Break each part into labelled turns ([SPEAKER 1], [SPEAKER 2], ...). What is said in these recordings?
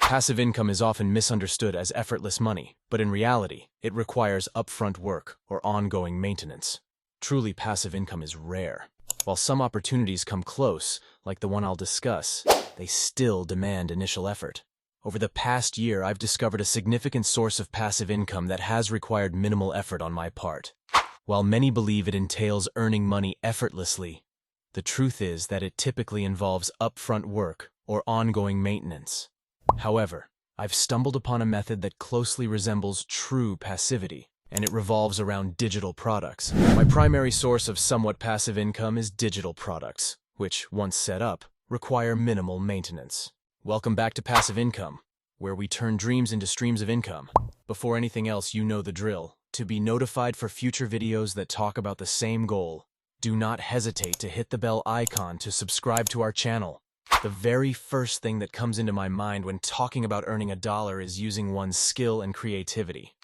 [SPEAKER 1] Passive income is often misunderstood as effortless money, but in reality, it requires upfront work or ongoing maintenance. Truly passive income is rare. While some opportunities come close, like the one I'll discuss, they still demand initial effort. Over the past year, I've discovered a significant source of passive income that has required minimal effort on my part. While many believe it entails earning money effortlessly, the truth is that it typically involves upfront work or ongoing maintenance. However, I've stumbled upon a method that closely resembles true passivity, and it revolves around digital products. My primary source of somewhat passive income is digital products, which, once set up, require minimal maintenance. Welcome back to Passive Income, where we turn dreams into streams of income. Before anything else, you know the drill. To be notified for future videos that talk about the same goal, do not hesitate to hit the bell icon to subscribe to our channel. The very first thing that comes into my mind when talking about earning a dollar is using one's skill and creativity.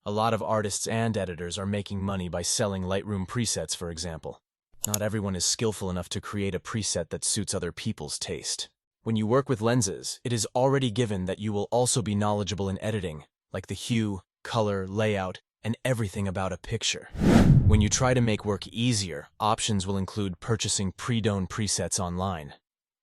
[SPEAKER 1] A lot of artists and editors are making money by selling Lightroom presets, for example. Not everyone is skillful enough to create a preset that suits other people's taste. When you work with lenses, it is already given that you will also be knowledgeable in editing, like the hue, color, layout, and everything about a picture. When you try to make work easier, options will include purchasing pre-done presets online.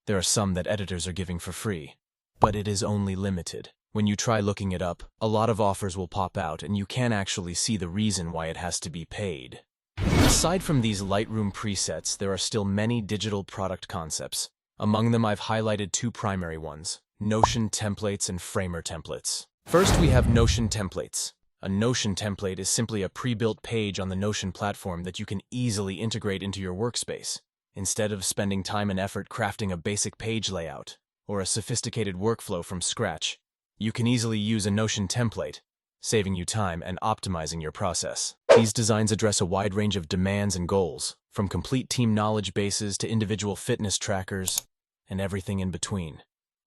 [SPEAKER 1] There are some that editors are giving for free, but it is only limited. When you try looking it up, a lot of offers will pop out and you can't actually see the reason why it has to be paid. Aside from these Lightroom presets, there are still many digital product concepts. Among them, I've highlighted two primary ones: Notion templates and Framer templates. First, we have Notion templates. A Notion template is simply a pre-built page on the Notion platform that you can easily integrate into your workspace. Instead of spending time and effort crafting a basic page layout or a sophisticated workflow from scratch, you can easily use a Notion template, saving you time and optimizing your process. These designs address a wide range of demands and goals, from complete team knowledge bases to individual fitness trackers and everything in between.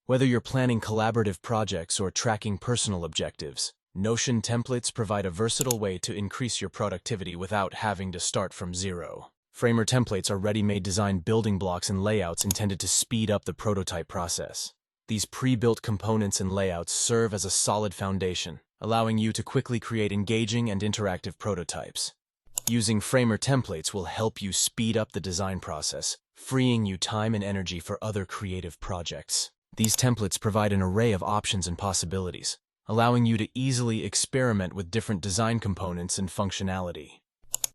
[SPEAKER 1] Whether you're planning collaborative projects or tracking personal objectives, Notion templates provide a versatile way to increase your productivity without having to start from zero. Framer templates are ready-made design building blocks and layouts intended to speed up the prototype process. These pre-built components and layouts serve as a solid foundation, allowing you to quickly create engaging and interactive prototypes. Using Framer templates will help you speed up the design process, freeing you time and energy for other creative projects. These templates provide an array of options and possibilities, allowing you to easily experiment with different design components and functionality.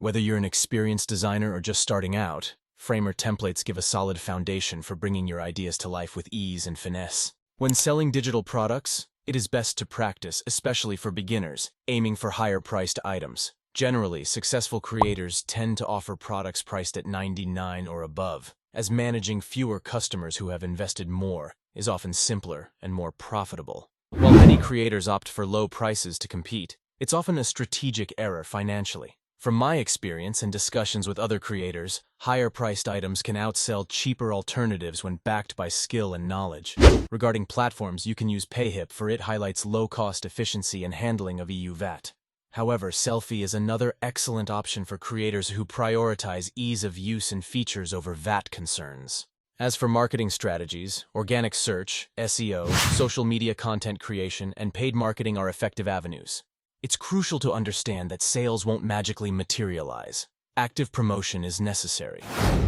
[SPEAKER 1] Whether you're an experienced designer or just starting out, Framer templates give a solid foundation for bringing your ideas to life with ease and finesse. When selling digital products, it is best to practice, especially for beginners, aiming for higher-priced items. Generally, successful creators tend to offer products priced at $99 or above, as managing fewer customers who have invested more is often simpler and more profitable. While many creators opt for low prices to compete, it's often a strategic error financially. From my experience and discussions with other creators, higher-priced items can outsell cheaper alternatives when backed by skill and knowledge. Regarding platforms, you can use Payhip, for it highlights low-cost efficiency and handling of EU VAT. However, Sellfy is another excellent option for creators who prioritize ease of use and features over VAT concerns. As for marketing strategies, organic search, SEO, social media content creation, and paid marketing are effective avenues. It's crucial to understand that sales won't magically materialize. Active promotion is necessary.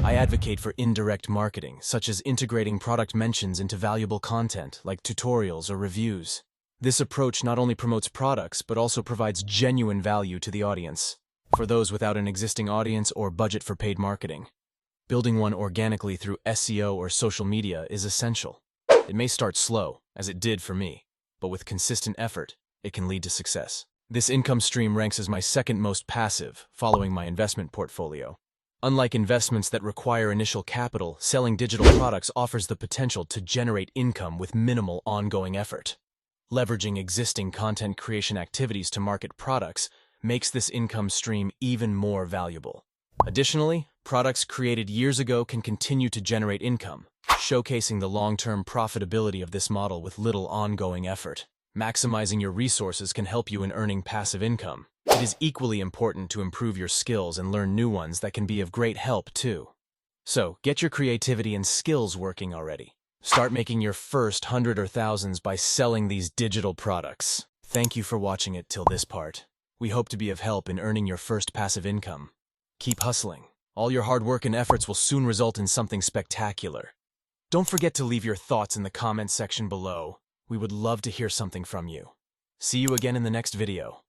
[SPEAKER 1] I advocate for indirect marketing, such as integrating product mentions into valuable content, like tutorials or reviews. This approach not only promotes products, but also provides genuine value to the audience. For those without an existing audience or budget for paid marketing, building one organically through SEO or social media is essential. It may start slow, as it did for me, but with consistent effort, it can lead to success. This income stream ranks as my second most passive, following my investment portfolio. Unlike investments that require initial capital, selling digital products offers the potential to generate income with minimal ongoing effort. Leveraging existing content creation activities to market products makes this income stream even more valuable. Additionally, products created years ago can continue to generate income, showcasing the long-term profitability of this model with little ongoing effort. Maximizing your resources can help you in earning passive income. It is equally important to improve your skills and learn new ones that can be of great help too. So, get your creativity and skills working already. Start making your first hundred or thousands by selling these digital products. Thank you for watching it till this part. We hope to be of help in earning your first passive income. Keep hustling. All your hard work and efforts will soon result in something spectacular. Don't forget to leave your thoughts in the comments section below. We would love to hear something from you. See you again in the next video.